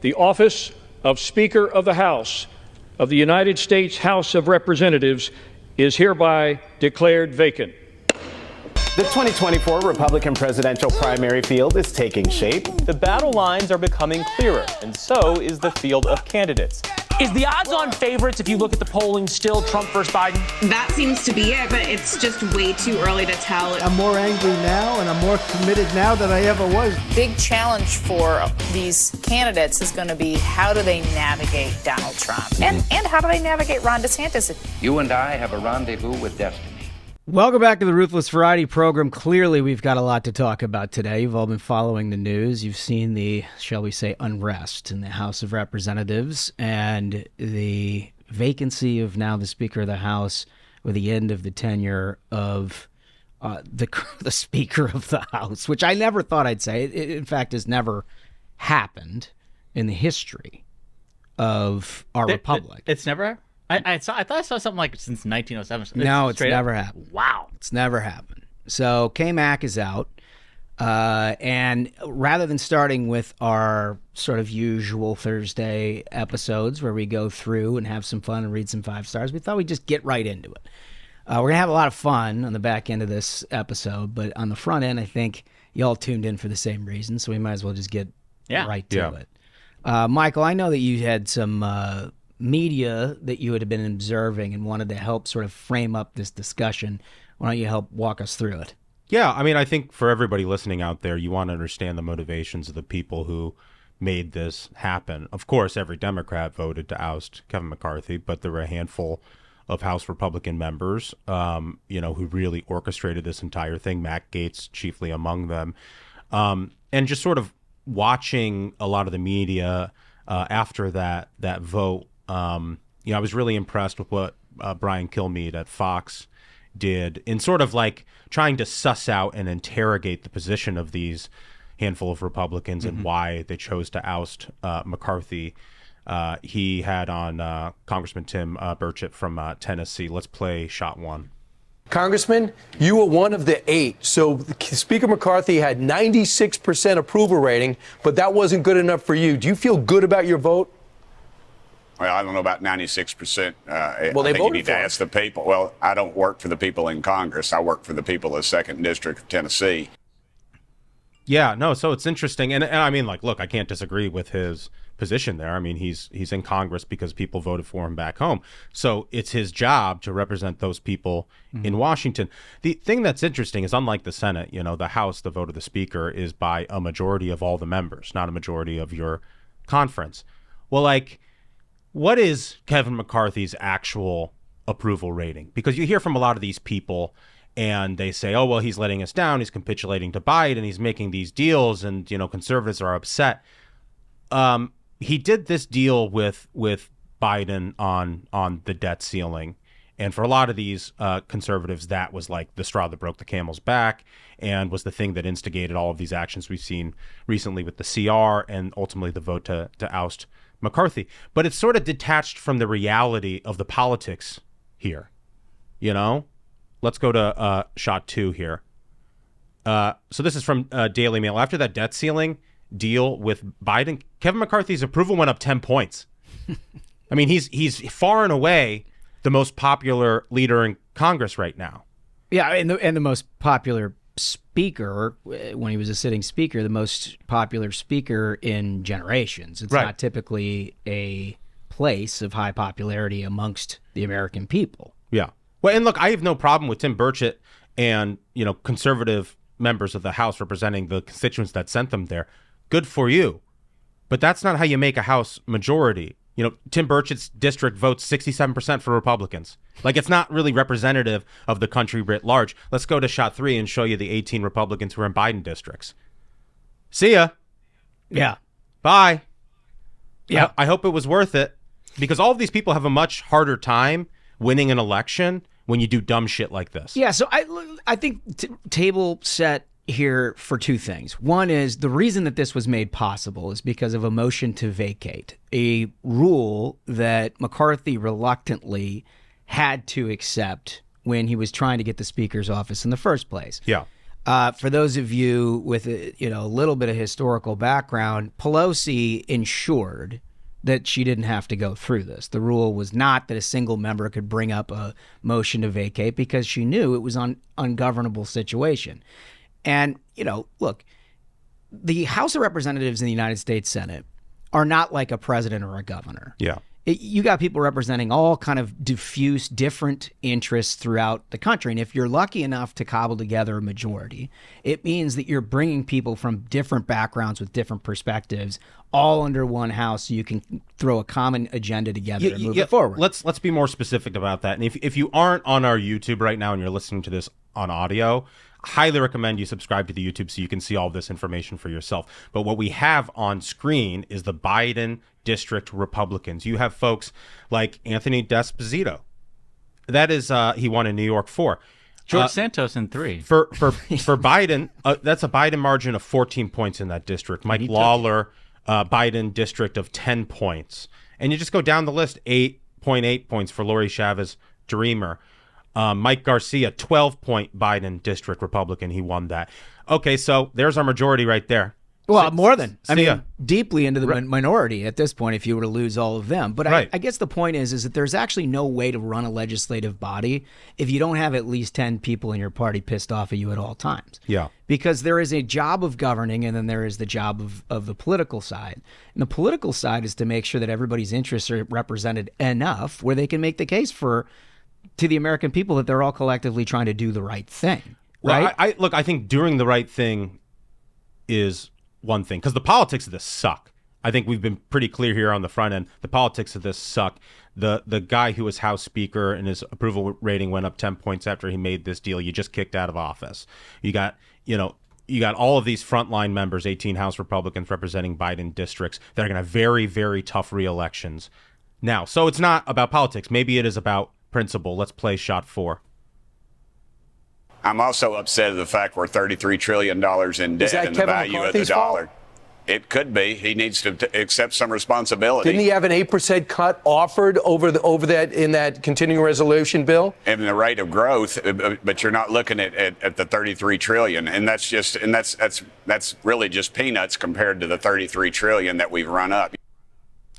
the office of Speaker of the House of the United States House of Representatives is hereby declared vacant. The 2024 Republican presidential primary field is taking shape. The battle lines are becoming clearer, and so is the field of candidates. Is the odds-on favorites, if you look at the polling, still Trump versus Biden? That seems to be it, but it's just way too early to tell. I'm more angry now, and I'm more committed now than I ever was. Big challenge for these candidates is going to be how do they navigate Donald Trump? And how do they navigate Ron DeSantis? You and I have a rendezvous with destiny. Welcome back to the Ruthless Variety Program. Clearly, we've got a lot to talk about today. You've all been following the news. You've seen the, shall we say, unrest in the House of Representatives and the vacancy of now the Speaker of the House with the end of the tenure of the Speaker of the House, which I never thought I'd say. It, in fact, has never happened in the history of our republic. It's never. I thought I saw something like since 1907. No, it's never happened. Wow. It's never happened. So K-Mac is out. And rather than starting with our sort of usual Thursday episodes where we go through and have some fun and read some 5 stars, we thought we'd just get right into it. We're going to have a lot of fun on the back end of this episode, but on the front end, I think y'all tuned in for the same reason, so we might as well just get right to it. Michael, I know that you had some media that you had been observing and wanted to help sort of frame up this discussion. Why don't you help walk us through it? Yeah, I mean, I think for everybody listening out there, you want to understand the motivations of the people who made this happen. Of course, every Democrat voted to oust Kevin McCarthy, but there were a handful of House Republican members, who really orchestrated this entire thing, Matt Gaetz chiefly among them. And just sort of watching a lot of the media after that vote, I was really impressed with what Brian Kilmeade at Fox did in sort of like trying to suss out and interrogate the position of these handful of Republicans and why they chose to oust McCarthy. He had on Congressman Tim Burchett from Tennessee. Let's play shot 1. Congressman, you were one of the 8. So Speaker McCarthy had 96% approval rating, but that wasn't good enough for you. Do you feel good about your vote? Well, I don't know about 96%. Well, I they think you voted need to for ask the people. Well, I don't work for the people in Congress. I work for the people of 2nd District of Tennessee. Yeah, no, so it's interesting. And I mean, like, look, I can't disagree with his position there. I mean, he's in Congress because people voted for him back home. So it's his job to represent those people in Washington. The thing that's interesting is, unlike the Senate, the House, the vote of the Speaker is by a majority of all the members, not a majority of your conference. Well, like, what is Kevin McCarthy's actual approval rating? Because you hear from a lot of these people and they say, oh, well, he's letting us down. He's capitulating to Biden. He's making these deals and, conservatives are upset. He did this deal with Biden on the debt ceiling. And for a lot of these conservatives, that was like the straw that broke the camel's back and was the thing that instigated all of these actions we've seen recently with the CR and ultimately the vote to oust McCarthy. But it's sort of detached from the reality of the politics here. Let's go to shot 2 here. So this is from Daily Mail. After that debt ceiling deal with Biden, Kevin McCarthy's approval went up 10 points. I mean, he's far and away the most popular leader in Congress right now. Yeah, and the most popular speaker when he was a sitting speaker, the most popular speaker in generations. It's not typically a place of high popularity amongst the American people. Yeah. Well, and look, I have no problem with Tim Burchett and, conservative members of the House representing the constituents that sent them there. Good for you. But that's not how you make a House majority. Tim Burchett's district votes 67% for Republicans. Like, it's not really representative of the country writ large. Let's go to shot 3 and show you the 18 Republicans who are in Biden districts. See ya. Yeah. Bye. Yeah. I hope it was worth it, because all of these people have a much harder time winning an election when you do dumb shit like this. Yeah, so I think table set here for 2 things. One is the reason that this was made possible is because of a motion to vacate, a rule that McCarthy reluctantly had to accept when he was trying to get the Speaker's office in the first place. Yeah. For those of you with a little bit of historical background, Pelosi ensured that she didn't have to go through this. The rule was not that a single member could bring up a motion to vacate because she knew it was an ungovernable situation. And, look, the House of Representatives in the United States Senate are not like a president or a governor. Yeah. You got people representing all kind of diffuse different interests throughout the country. And if you're lucky enough to cobble together a majority, it means that you're bringing people from different backgrounds with different perspectives all under one house so you can throw a common agenda together and move it forward. Let's be more specific about that. And if you aren't on our YouTube right now and you're listening to this on audio, highly recommend you subscribe to the YouTube so you can see all this information for yourself. But what we have on screen is the Biden district Republicans. You have folks like Anthony D'Esposito. That is, he won in New York 4. George Santos in 3. For Biden, that's a Biden margin of 14 points in that district. Mike Lawler, Biden district of 10 points. And you just go down the list, 8.8 points for Lori Chavez Dreamer. Mike Garcia, 12-point Biden district Republican. He won that. Okay, so there's our majority right there. Well, more than. I mean, deeply into the minority at this point if you were to lose all of them. But I guess the point is that there's actually no way to run a legislative body if you don't have at least 10 people in your party pissed off at you at all times. Yeah. Because there is a job of governing and then there is the job of the political side. And the political side is to make sure that everybody's interests are represented enough where they can make the case to the American people that they're all collectively trying to do the right thing. Right? Well, I think doing the right thing is one thing, because the politics of this suck. I think we've been pretty clear here on the front end. The politics of this suck. The guy who was House Speaker and his approval rating went up 10 points after he made this deal. You just kicked out of office. You got all of these frontline members, 18 House Republicans representing Biden districts that are going to have very, very tough re-elections now. So it's not about politics. Maybe it is about principle. Let's play shot 4. I'm also upset at the fact we're $33 trillion in debt and the value of the dollar. It could be. He needs to accept some responsibility. Didn't he have an 8% cut offered over that in that continuing resolution bill? And the rate of growth, but you're not looking at the $33 trillion, and that's really just peanuts compared to the $33 trillion that we've run up.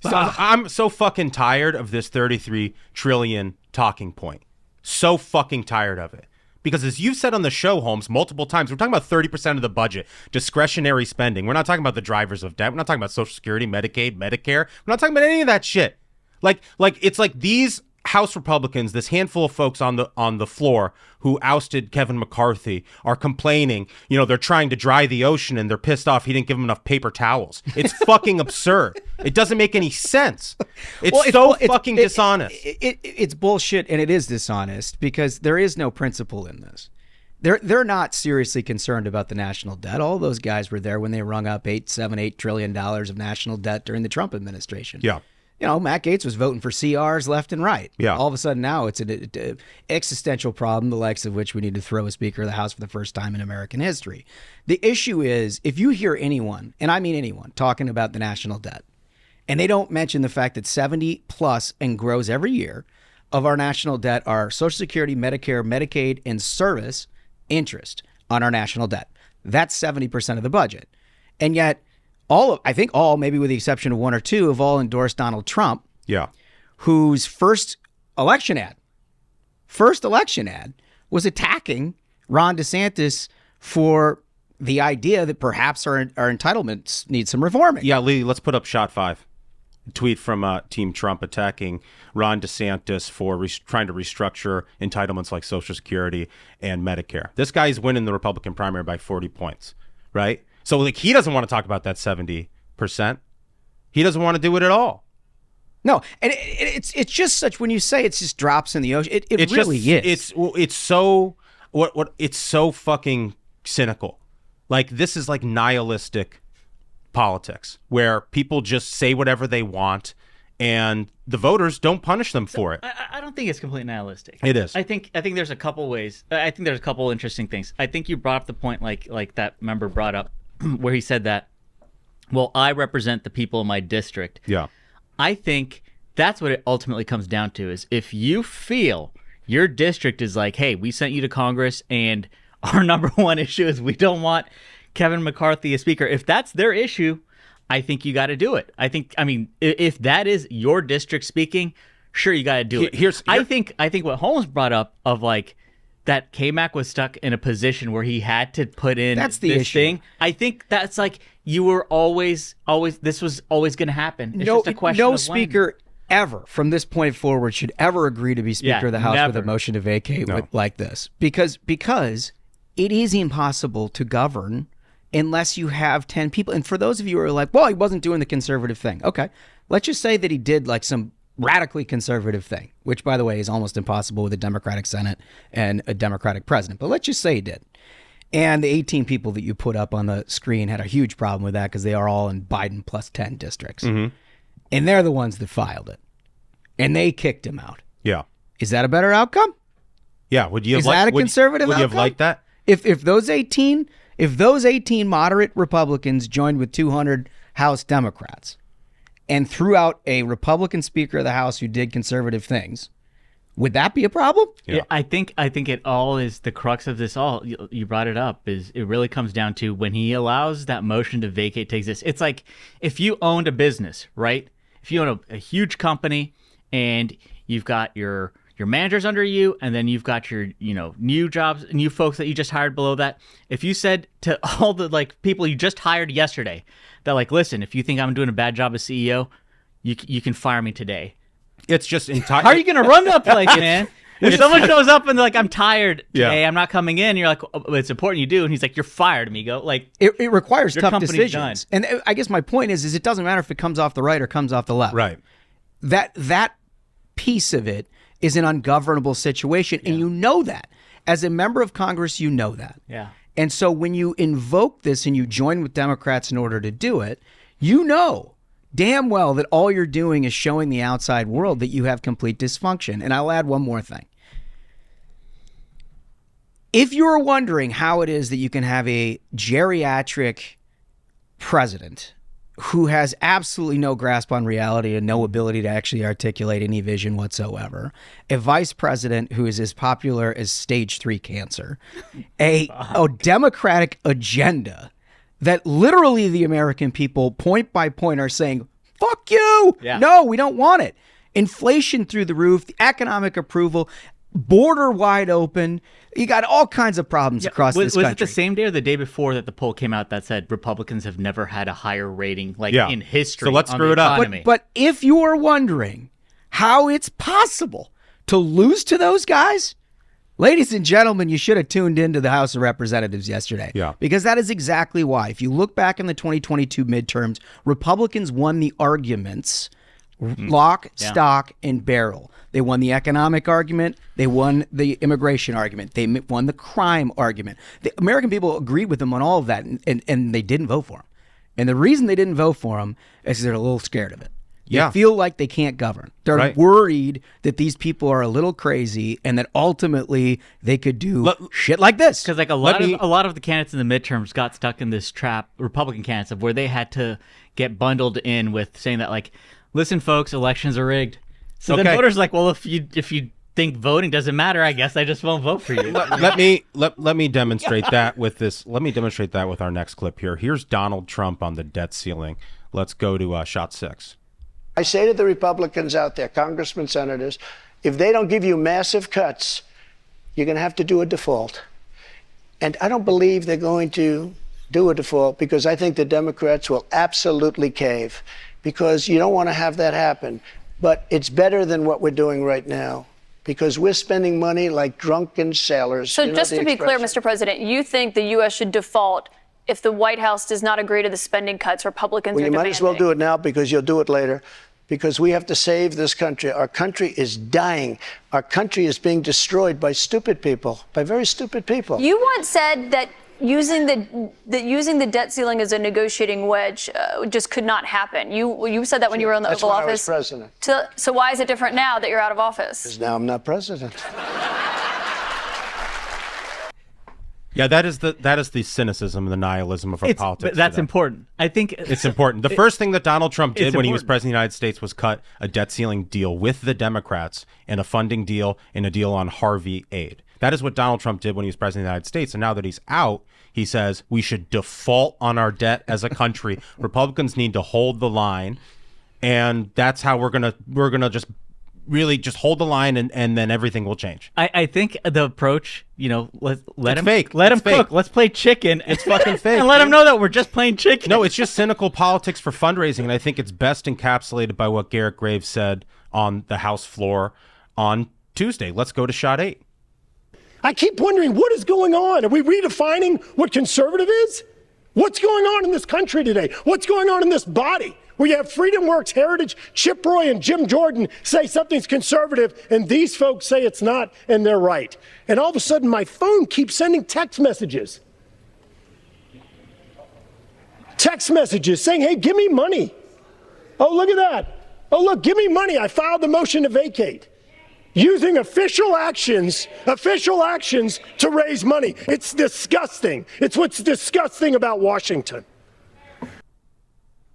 So I'm so fucking tired of this 33 trillion talking point. So fucking tired of it. Because as you've said on the show, Holmes, multiple times, we're talking about 30% of the budget, discretionary spending. We're not talking about the drivers of debt. We're not talking about Social Security, Medicaid, Medicare. We're not talking about any of that shit. Like it's like these House Republicans, this handful of folks on the floor who ousted Kevin McCarthy, are complaining. They're trying to dry the ocean and they're pissed off he didn't give them enough paper towels. It's fucking absurd. It doesn't make any sense. It's fucking dishonest. It's bullshit, and it is dishonest because there is no principle in this. They're not seriously concerned about the national debt. All those guys were there when they rung up $8 trillion of national debt during the Trump administration. Yeah. Matt Gaetz was voting for CRs left and right. Yeah. All of a sudden now it's an existential problem, the likes of which we need to throw a Speaker of the House for the first time in American history. The issue is, if you hear anyone, and I mean anyone, talking about the national debt, and they don't mention the fact that 70 plus and grows every year of our national debt are Social Security, Medicare, Medicaid, and service interest on our national debt. That's 70% of the budget. And yet, I think all, maybe with the exception of one or two, have all endorsed Donald Trump. Yeah. Whose first election ad was attacking Ron DeSantis for the idea that perhaps our entitlements need some reforming. Yeah, Lee, let's put up shot 5. A tweet from Team Trump attacking Ron DeSantis for trying to restructure entitlements like Social Security and Medicare. This guy's winning the Republican primary by 40 points, right? So he doesn't want to talk about that 70%. He doesn't want to do it at all. No, and it's just such, when you say it's just drops in the ocean, it really is. It's so fucking cynical. Like, this is like nihilistic politics where people just say whatever they want and the voters don't punish them for it. I don't think it's completely nihilistic. It is. I think there's a couple ways. I think there's a couple interesting things. I think you brought up the point like that member brought up where he said that, well, I represent the people in my district. Yeah. I think that's what it ultimately comes down to, is if you feel your district is like, hey, we sent you to Congress and our number one issue is we don't want Kevin McCarthy as speaker. If that's their issue, I think you got to do it. I mean, if that is your district speaking, sure, you got to do it. I think what Holmes brought up of like that K-Mac was stuck in a position where he had to put in that's the this issue. thing. I think that's like you were always this was always going to happen. It's just a question no of speaker ever from this point forward should ever agree to be Speaker of the House with a motion to vacate like this because it is impossible to govern unless you have 10 people. And for those of you who are like, well, he wasn't doing the conservative thing. Okay, let's just say that he did like some radically conservative thing, which, by the way, is almost impossible with a Democratic Senate and a Democratic president. But let's just say he did. And the 18 people that you put up on the screen had a huge problem with that because they are all in Biden plus 10 districts. Mm-hmm. And they're the ones that filed it. And they kicked him out. Yeah. Is that a better outcome? Yeah. Would you have Is that a conservative would outcome? you have liked that? If those 18 moderate Republicans joined with 200 House Democrats and threw out a Republican Speaker of the House who did conservative things, would that be a problem? Yeah. I think it all is the crux of this all. You brought it up, is it really comes down to when he allows that motion to vacate to exist. It's like if you owned a business, right? If you own a huge company and you've got your managers under you, and then you've got your new jobs, new folks that you just hired below that. If you said to all the like people you just hired yesterday that like, listen, if you think I'm doing a bad job as CEO, you can fire me today. It's just entire. How are you going to run that place, man? If someone shows up and they're like, I'm tired today, I'm not coming in, you're like, oh, it's important you do, and he's like, you're fired, amigo. Like it requires your tough company's decisions. done. And I guess my point is it doesn't matter if it comes off the right or comes off the left. Right. That piece of it is an ungovernable situation, and you know that. As a member of Congress, you know that. Yeah. And so when you invoke this and you join with Democrats in order to do it, you know damn well that all you're doing is showing the outside world that you have complete dysfunction. And I'll add one more thing. If you're wondering how it is that you can have a geriatric president who has absolutely no grasp on reality and no ability to actually articulate any vision whatsoever, a vice president who is as popular as stage 3 cancer, a Democratic agenda that literally the American people point by point are saying, fuck you. Yeah. No, we don't want it. Inflation through the roof, the economic approval, border wide open. You got all kinds of problems across this country. Was it the same day or the day before that the poll came out that said Republicans have never had a higher rating in history? So let's on screw the it up. economy? But if you are wondering how it's possible to lose to those guys, ladies and gentlemen, you should have tuned into the House of Representatives yesterday. Yeah. Because that is exactly why. If you look back in the 2022 midterms, Republicans won the arguments lock, stock, and barrel. They won the economic argument. They won the immigration argument. They won the crime argument. The American people agreed with them on all of that, and they didn't vote for them. And the reason they didn't vote for them is they're a little scared of it. They feel like they can't govern. They're worried that these people are a little crazy and that ultimately they could do shit like this. Because like a lot of the candidates in the midterms got stuck in this trap, Republican candidates, of where they had to get bundled in with saying that like, listen, folks, elections are rigged. So then voters are like, well, if you think voting doesn't matter, I guess I just won't vote for you. let me demonstrate that with this. Let me demonstrate that with our next clip here. Here's Donald Trump on the debt ceiling. Let's go to shot 6. I say to the Republicans out there, congressmen, senators, if they don't give you massive cuts, you're going to have to do a default. And I don't believe they're going to do a default because I think the Democrats will absolutely cave because you don't want to have that happen. But it's better than what we're doing right now because we're spending money like drunken sailors. So just to be clear, Mr. President, you think the U.S. should default if the White House does not agree to the spending cuts Republicans are demanding? Well, you might as well do it now because you'll do it later. Because we have to save this country. Our country is dying. Our country is being destroyed by stupid people, by very stupid people. You once said that using the debt ceiling as a negotiating wedge just could not happen. You said that when you were in the Oval Office. That's when I was president. So why is it different now that you're out of office? Because now I'm not president. Yeah, that is the cynicism and the nihilism of our politics. But that's today. important. I think it's important. The first thing that Donald Trump did when he was important. president of the United States was cut a debt ceiling deal with the Democrats and a funding deal and a deal on Harvey aid. That is what Donald Trump did when he was president of the United States. And now that he's out, he says we should default on our debt as a country. Republicans need to hold the line, and that's how we're gonna just really just hold the line, and then everything will change. I think the approach, let him fake. Let him It's fake. cook. Let's play chicken. It's fucking fake. And let him know that we're just playing chicken. No, it's just cynical politics for fundraising, and I think it's best encapsulated by what Garrett Graves said on the House floor on Tuesday. Let's go to shot 8. I keep wondering, what is going on? Are we redefining what conservative is? What's going on in this country today? What's going on in this body? Where you have Freedom Works, Heritage, Chip Roy, and Jim Jordan say something's conservative, and these folks say it's not, and they're right. And all of a sudden, my phone keeps sending text messages. Text messages saying, hey, give me money. Oh, look at that. Oh, look, give me money. I filed the motion to vacate. Using official actions to raise money. It's disgusting. It's what's disgusting about Washington.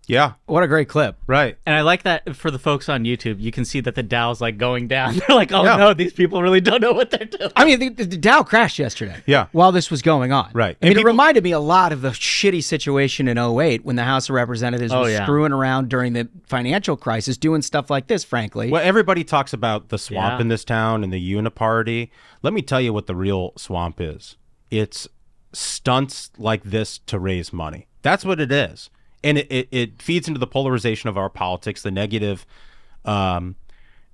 Yeah. What a great clip. Right. And I like that for the folks on YouTube, you can see that the Dow's like going down. They're like, oh no, these people really don't know what they're doing. I mean, the Dow crashed yesterday. Yeah. While this was going on. Right. I mean, it reminded me a lot of the shitty situation in 2008 when the House of Representatives was screwing around during the financial crisis, doing stuff like this, frankly. Well, everybody talks about the swamp in this town and the uniparty. Let me tell you what the real swamp is. It's stunts like this to raise money. That's what it is. And it feeds into the polarization of our politics, the negative, the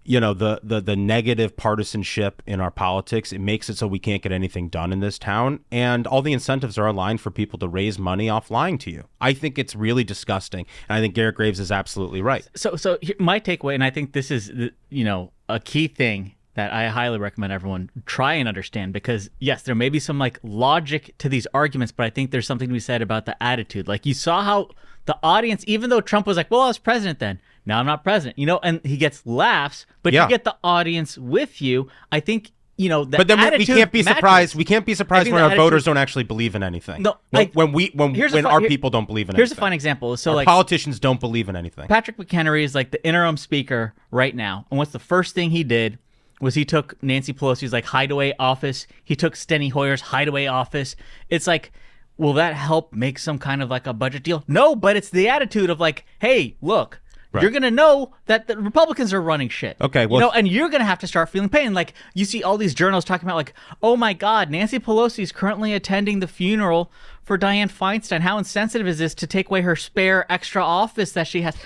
negative partisanship in our politics. It makes it so we can't get anything done in this town. And all the incentives are aligned for people to raise money off lying to you. I think it's really disgusting. And I think Garrett Graves is absolutely right. So my takeaway, and I think this is, a key thing that I highly recommend everyone try and understand, because yes, there may be some like logic to these arguments, but I think there's something to be said about the attitude. Like you saw how the audience, even though Trump was like, well, I was president then, now I'm not president, and he gets laughs, but you get the audience with you. I think, but then we can't be surprised. We can't be surprised when our voters don't actually believe in anything. No, when our people don't believe in anything. Here's a fun example. So our politicians don't believe in anything. Patrick McHenry is like the interim speaker right now. And what's the first thing he did was he took Nancy Pelosi's like hideaway office. He took Steny Hoyer's hideaway office. It's like, will that help make some kind of like a budget deal? No, but it's the attitude of like, hey, look, you're going to know that the Republicans are running shit. Okay, well, and you're going to have to start feeling pain. Like you see all these journalists talking about like, oh my God, Nancy Pelosi is currently attending the funeral for Dianne Feinstein. How insensitive is this to take away her spare extra office that she has?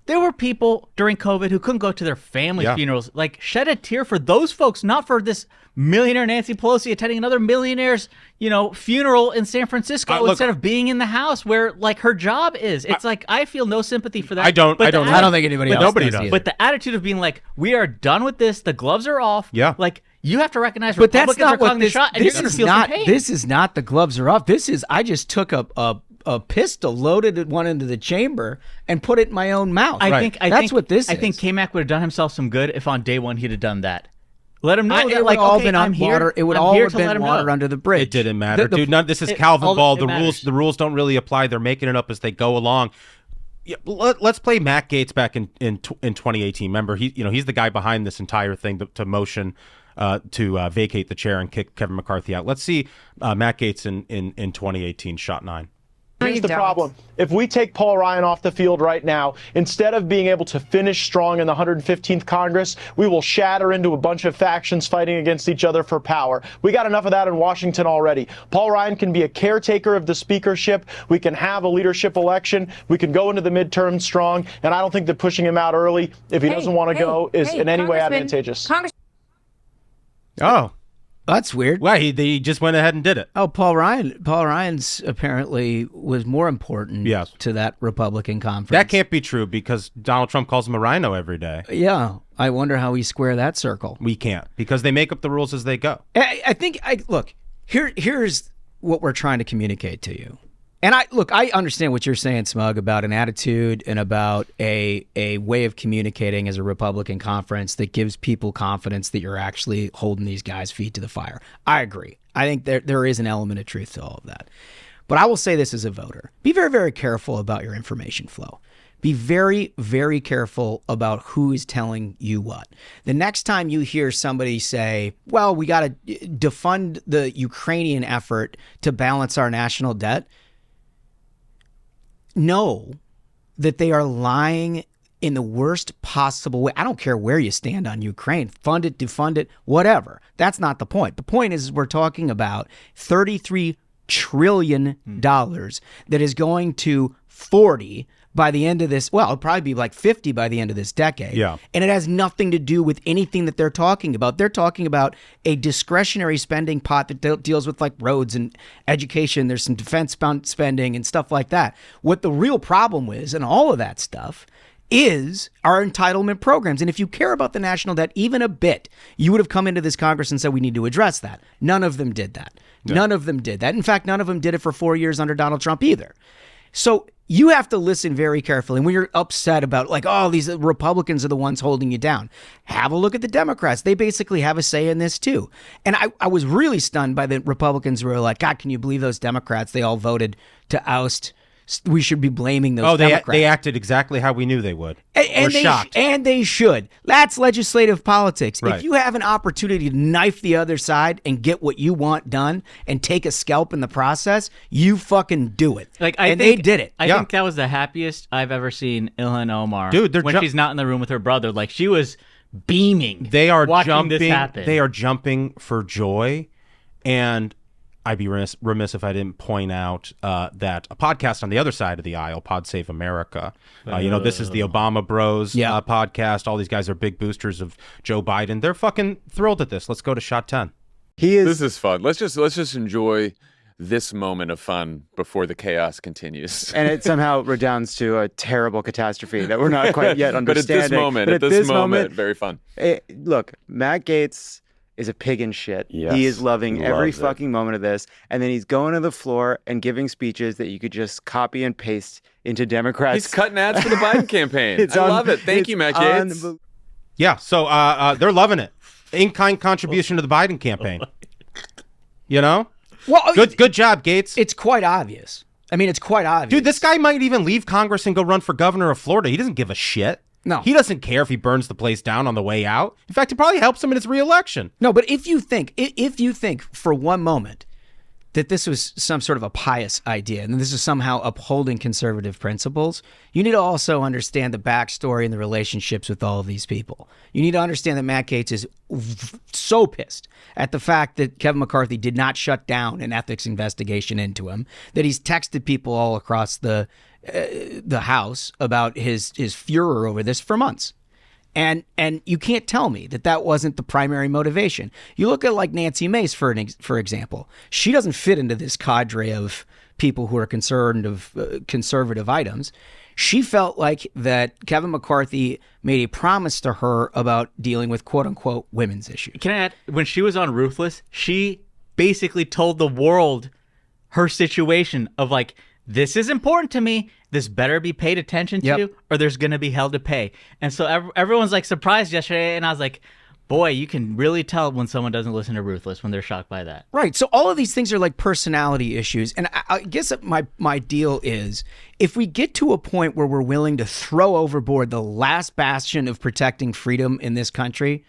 There were people during COVID who couldn't go to their family funerals. Like, shed a tear for those folks, not for this millionaire Nancy Pelosi attending another millionaire's, funeral in San Francisco instead of being in the house where, like, her job is. It's like, I feel no sympathy for that. I don't think anybody else does. But the attitude of being like, we are done with this. The gloves are off. Yeah. Like, you have to recognize But that's Republicans are not what calling the shot, and you're going to feel some pain. This is not the gloves are off. This is, I just took a pistol, loaded one into the chamber, and put it in my own mouth. I think what this is. I think K-Mac would have done himself some good if on day one he'd have done that. Let him know it that, would like, all okay, been I'm on here. water. It would I'm all here have to let been him water know. under the bridge. It didn't matter, dude. This is Calvin Ball. The rules don't really apply. They're making it up as they go along. Yeah, let's play Matt Gaetz back in 2018. Remember, he's the guy behind this entire thing to motion to vacate the chair and kick Kevin McCarthy out. Let's see Matt Gaetz in 2018, shot 9. Here's the problem. If we take Paul Ryan off the field right now, instead of being able to finish strong in the 115th Congress, we will shatter into a bunch of factions fighting against each other for power. We got enough of that in Washington already. Paul Ryan can be a caretaker of the speakership. We can have a leadership election. We can go into the midterm strong. And I don't think that pushing him out early, if he doesn't want to go, is in any way advantageous. Oh. That's weird. Well, he just went ahead and did it. Oh, Paul Ryan's apparently was more important to that Republican conference. That can't be true because Donald Trump calls him a rhino every day. Yeah. I wonder how we square that circle. We can't because they make up the rules as they go. I think, look, here's what we're trying to communicate to you. And I understand what you're saying, Smug, about an attitude and about a way of communicating as a Republican conference that gives people confidence that you're actually holding these guys' feet to the fire. I agree. I think there is an element of truth to all of that. But I will say this as a voter. Be very, very careful about your information flow. Be very, very careful about who is telling you what. The next time you hear somebody say, well, we got to defund the Ukrainian effort to balance our national debt, know that they are lying in the worst possible way. I don't care where you stand on Ukraine. Fund it, defund it, whatever. That's not the point. The point is we're talking about $33 trillion that is going to 40 by the end of this. Well, it'll probably be like 50 by the end of this decade. Yeah. And it has nothing to do with anything that they're talking about. They're talking about a discretionary spending pot that deals with like roads and education. There's some defense spending and stuff like that. What the real problem is, and all of that stuff, is our entitlement programs. And if you care about the national debt even a bit, you would have come into this Congress and said we need to address that. None of them did that. Yeah. None of them did that. In fact, none of them did it for 4 years under Donald Trump either. So you have to listen very carefully. And when you're upset about like, oh, these Republicans are the ones holding you down, have a look at the Democrats. They basically have a say in this too. And I was really stunned by the Republicans who were like, God, can you believe those Democrats? They all voted to oust. We should be blaming those Democrats. They acted exactly how we knew they would. And We're shocked. And they should. That's legislative politics. Right. If you have an opportunity to knife the other side and get what you want done and take a scalp in the process, you fucking do it. They did it. I think that was the happiest I've ever seen Ilhan Omar. Dude, when she's not in the room with her brother. Like, she was beaming. They are watching jumping. This happen. They are jumping for joy, and I'd be remiss if I didn't point out that a podcast on the other side of the aisle, Pod Save America, this is the Obama Bros podcast. All these guys are big boosters of Joe Biden. They're fucking thrilled at this. Let's go to shot 10. This is fun. Let's just enjoy this moment of fun before the chaos continues. And it somehow redounds to a terrible catastrophe that we're not quite yet understanding. But at this moment, very fun. Look, Matt Gaetz is a pig in shit. Yes, he is loving every fucking moment of this. And then he's going to the floor and giving speeches that you could just copy and paste into Democrats. He's cutting ads for the Biden campaign. I love it. Thank you, Matt Gaetz. Yeah, so they're loving it. In-kind contribution to the Biden campaign. You know? Well, good job, Gaetz. It's quite obvious. I mean, it's quite obvious. Dude, this guy might even leave Congress and go run for governor of Florida. He doesn't give a shit. No. He doesn't care if he burns the place down on the way out. In fact, it probably helps him in his reelection. No, but if you think for one moment that this was some sort of a pious idea and this is somehow upholding conservative principles, you need to also understand the backstory and the relationships with all of these people. You need to understand that Matt Gaetz is so pissed at the fact that Kevin McCarthy did not shut down an ethics investigation into him, that he's texted people all across the House about his furor over this for months. And you can't tell me that wasn't the primary motivation. You look at like Nancy Mace, for example. She doesn't fit into this cadre of people who are concerned of conservative items. She felt like that Kevin McCarthy made a promise to her about dealing with quote unquote women's issues. Can I add, when she was on Ruthless, she basically told the world her situation of like, this is important to me. This better be paid attention to, or there's going to be hell to pay. And so everyone's like surprised yesterday, and I was like, boy, you can really tell when someone doesn't listen to Ruthless when they're shocked by that. Right. So all of these things are like personality issues. And I guess my deal is if we get to a point where we're willing to throw overboard the last bastion of protecting freedom in this country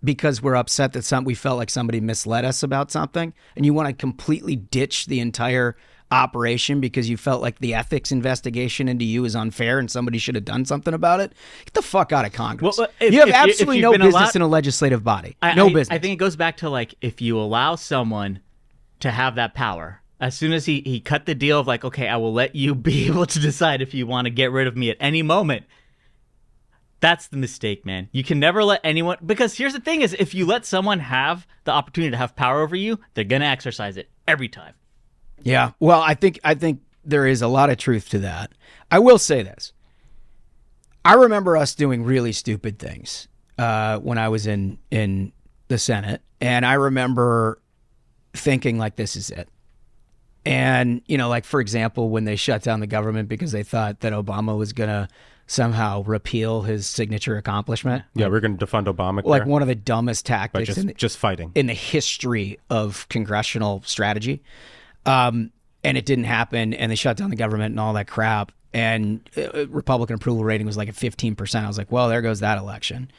because we're upset that we felt like somebody misled us about something, and you want to completely ditch the entire operation because you felt like the ethics investigation into you is unfair and somebody should have done something about it, get the fuck out of Congress. Well, you have absolutely no business in a legislative body. No business. I think it goes back to like, if you allow someone to have that power, as soon as he cut the deal of like, okay, I will let you be able to decide if you want to get rid of me at any moment. That's the mistake, man. You can never let anyone, because here's the thing is, if you let someone have the opportunity to have power over you, they're going to exercise it every time. Yeah, well, I think there is a lot of truth to that. I will say this. I remember us doing really stupid things when I was in the Senate, and I remember thinking like, this is it. And, like, for example, when they shut down the government because they thought that Obama was going to somehow repeal his signature accomplishment. Yeah, we're going to defund Obamacare. Like one of the dumbest tactics just fighting in the history of congressional strategy. And it didn't happen, and they shut down the government and all that crap. and Republican approval rating was like at 15%. I was like, well, there goes that election.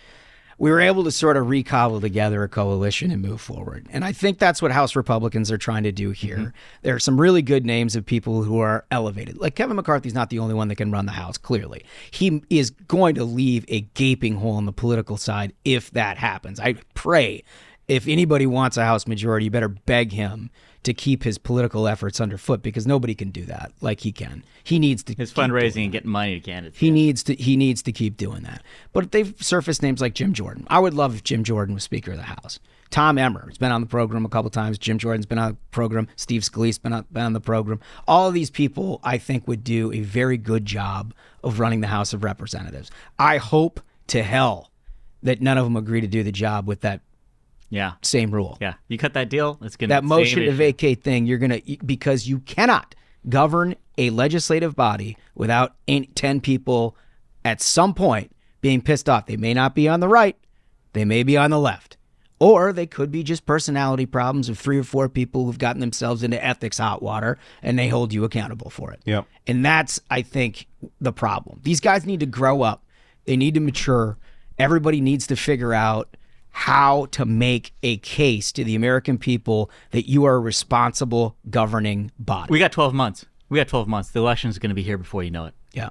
We were able to sort of recobble together a coalition and move forward. And I think that's what House Republicans are trying to do here. Mm-hmm. There are some really good names of people who are elevated. Like Kevin McCarthy's not the only one that can run the House, clearly. He is going to leave a gaping hole on the political side if that happens. I pray if anybody wants a House majority, you better beg him to keep his political efforts underfoot, because nobody can do that like he can. He needs to his fundraising and getting money to candidates. He needs to keep doing that. But they've surfaced names like Jim Jordan. I would love if Jim Jordan was Speaker of the House. Tom Emmer has been on the program a couple times. Jim Jordan's been on the program. Steve Scalise's been on the program. All of these people, I think, would do a very good job of running the House of Representatives. I hope to hell that none of them agree to do the job with that. Yeah. Same rule. Yeah. You cut that deal, it's going to that motion to vacate thing, you're going to, because you cannot govern a legislative body without 10 people at some point being pissed off. They may not be on the right, they may be on the left, or they could be just personality problems of 3 or 4 people who've gotten themselves into ethics hot water and they hold you accountable for it. Yep. And that's, I think, the problem. These guys need to grow up. They need to mature. Everybody needs to figure out how to make a case to the American people that you are a responsible governing body. We got 12 months. The election is going to be here before you know it. Yeah.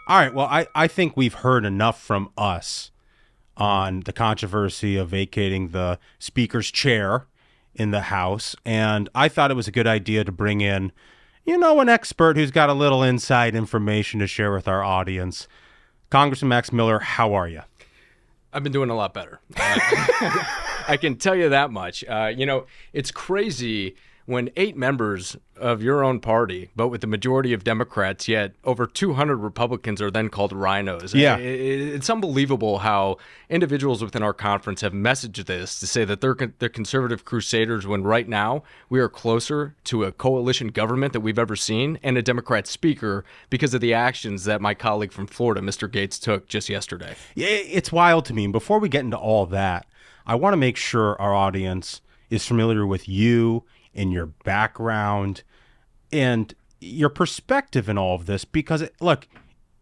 All right. Well, I think we've heard enough from us on the controversy of vacating the Speaker's chair in the House. And I thought it was a good idea to bring in, an expert who's got a little inside information to share with our audience. Congressman Max Miller, how are you? I've been doing a lot better. I can tell you that much. It's crazy when 8 members of your own party vote with the majority of Democrats, yet over 200 Republicans are then called rhinos. Yeah. It's unbelievable how individuals within our conference have messaged this to say that they're conservative crusaders, when right now we are closer to a coalition government that we've ever seen and a Democrat speaker because of the actions that my colleague from Florida, Mr. Gaetz, took just yesterday. Yeah, it's wild to me. And before we get into all that, I want to make sure our audience is familiar with you and your background and your perspective in all of this, because it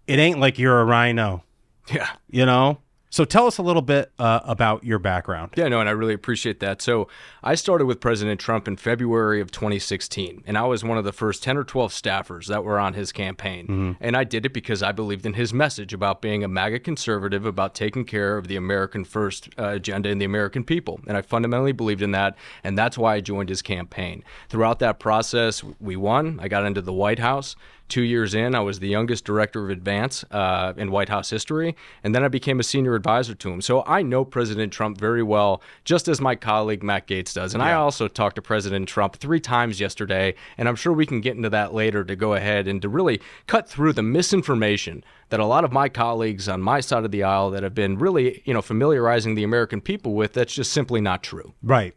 ain't like you're a rhino. Yeah. So tell us a little bit about your background. Yeah, no, and I really appreciate that. So I started with President Trump in February of 2016, and I was one of the first 10 or 12 staffers that were on his campaign. Mm-hmm. And I did it because I believed in his message about being a MAGA conservative, about taking care of the American first agenda and the American people. And I fundamentally believed in that, and that's why I joined his campaign. Throughout that process, we won. I got into the White House. 2 years in, I was the youngest director of advance in White House history, and then I became a senior advisor to him. So I know President Trump very well, just as my colleague Matt Gaetz does. And I also talked to President Trump 3 times yesterday, and I'm sure we can get into that later to go ahead and to really cut through the misinformation that a lot of my colleagues on my side of the aisle that have been really, familiarizing the American people with, that's just simply not true. Right.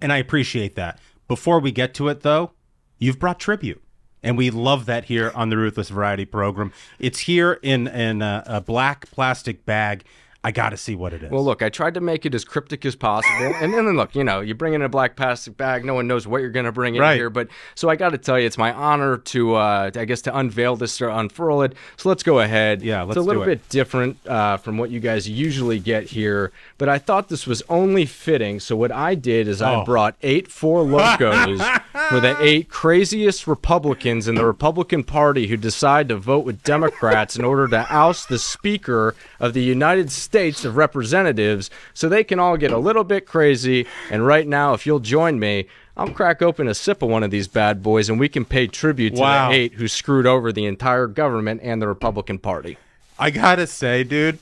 And I appreciate that. Before we get to it, though, you've brought tribute. And we love that here on the Ruthless Variety Program. It's here in a black plastic bag. I got to see what it is. Well, look, I tried to make it as cryptic as possible. And then look, you bring in a black plastic bag. No one knows what you're going to bring in here. But so I got to tell you, it's my honor to unveil this or unfurl it. So let's go ahead. Yeah, let's do it. It's a little bit different from what you guys usually get here. But I thought this was only fitting. So what I did is I brought 8 Four Locos for the 8 craziest Republicans in the Republican Party who decide to vote with Democrats in order to oust the Speaker of the United States of Representatives, so they can all get a little bit crazy. And right now, if you'll join me, I'll crack open a sip of one of these bad boys and we can pay tribute to the 8 who screwed over the entire government and the Republican Party. I gotta say, dude,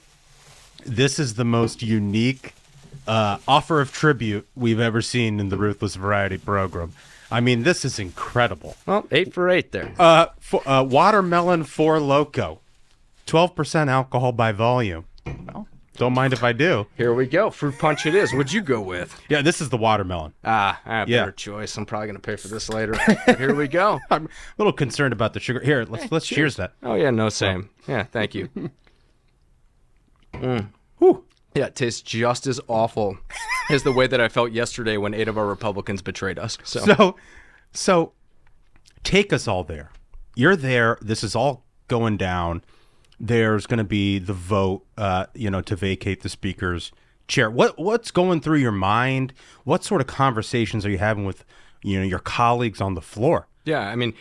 this is the most unique offer of tribute we've ever seen in the Ruthless Variety Program. I mean, this is incredible. Well, 8 for 8 there. Watermelon Four Loko, 12% alcohol by volume. Well, don't mind if I do. Here we go. Fruit punch it is. What'd you go with? Yeah, this is the watermelon. I have a better choice. I'm probably going to pay for this later. But here we go. I'm a little concerned about the sugar. Here, let's cheers that. Oh, yeah, no, same. Yeah, thank you. Whew. Yeah, it tastes just as awful as the way that I felt yesterday when 8 of our Republicans betrayed us. So take us all there. you're there. This is all going down. There's going to be the vote, to vacate the speaker's chair. What's going through your mind? What sort of conversations are you having with, your colleagues on the floor? Yeah, I mean,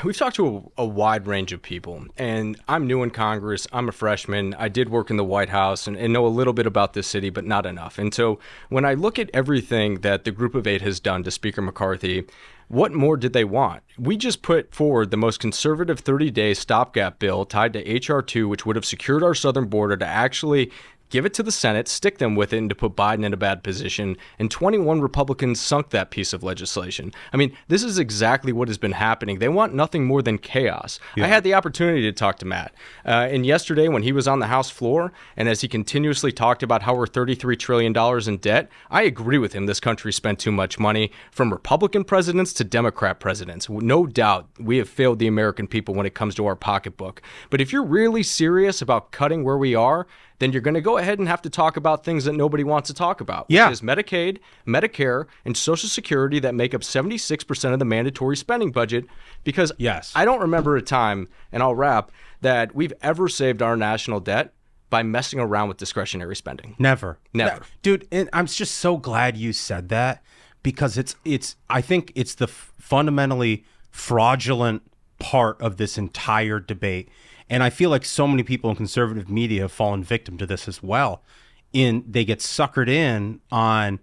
we've talked to a wide range of people, and I'm new in Congress. I'm a freshman. I did work in the White House and know a little bit about this city, but not enough. And so when I look at everything that the Group of Eight has done to Speaker McCarthy, what more did they want? We just put forward the most conservative 30-day stopgap bill tied to H.R. 2, which would have secured our southern border to actually give it to the Senate, stick them with it, and to put Biden in a bad position. And 21 Republicans sunk that piece of legislation. I mean, this is exactly what has been happening. They want nothing more than chaos. Yeah. I had the opportunity to talk to Matt. And yesterday when he was on the House floor, and as he continuously talked about how we're $33 trillion in debt, I agree with him. This country spent too much money, from Republican presidents to Democrat presidents. No doubt we have failed the American people when it comes to our pocketbook. But if you're really serious about cutting where we are, then you're going to go ahead and have to talk about things that nobody wants to talk about, which is Medicaid, Medicare, and Social Security that make up 76% of the mandatory spending budget. Because I don't remember a time, and I'll wrap, that we've ever saved our national debt by messing around with discretionary spending. Never. Dude, and I'm just so glad you said that, because I think it's the fundamentally fraudulent part of this entire debate. And I feel like so many people in conservative media have fallen victim to this as well. They get suckered in on,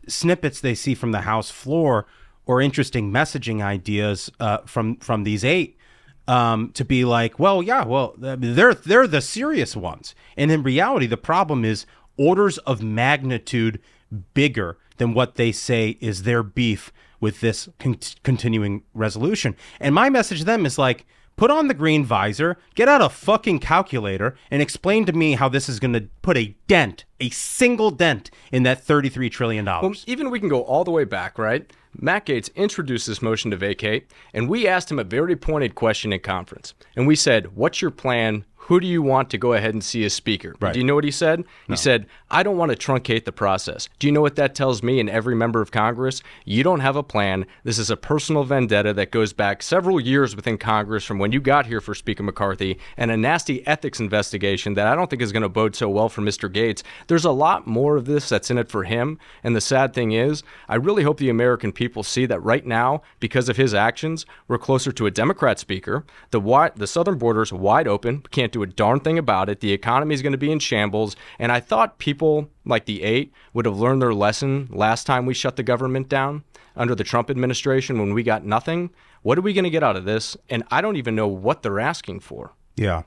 snippets they see from the House floor or interesting messaging ideas from these eight to be like, they're the serious ones. And in reality, the problem is orders of magnitude bigger than what they say is their beef with this continuing resolution. And my message to them is like, put on the green visor, get out a fucking calculator, and explain to me how this is going to put a single dent in that $33 trillion. Well, even we can go all the way back, right? Matt Gaetz introduced this motion to vacate, and we asked him a very pointed question in conference. And we said, what's your plan? Who do you want to go ahead and see as speaker? Right. Do you know what he said? No. He said, I don't want to truncate the process. Do you know what that tells me and every member of Congress? You don't have a plan. This is a personal vendetta that goes back several years within Congress from when you got here for Speaker McCarthy, and a nasty ethics investigation that I don't think is going to bode so well for Mr. Gaetz. There's a lot more of this that's in it for him. And the sad thing is, I really hope the American people see that right now, because of his actions, we're closer to a Democrat speaker. The southern border's wide open. Can't do a darn thing about it. The economy is going to be in shambles. And I thought people like the eight would have learned their lesson last time we shut the government down under the Trump administration when we got nothing. What are we going to get out of this? And I don't even know what they're asking for. Yeah.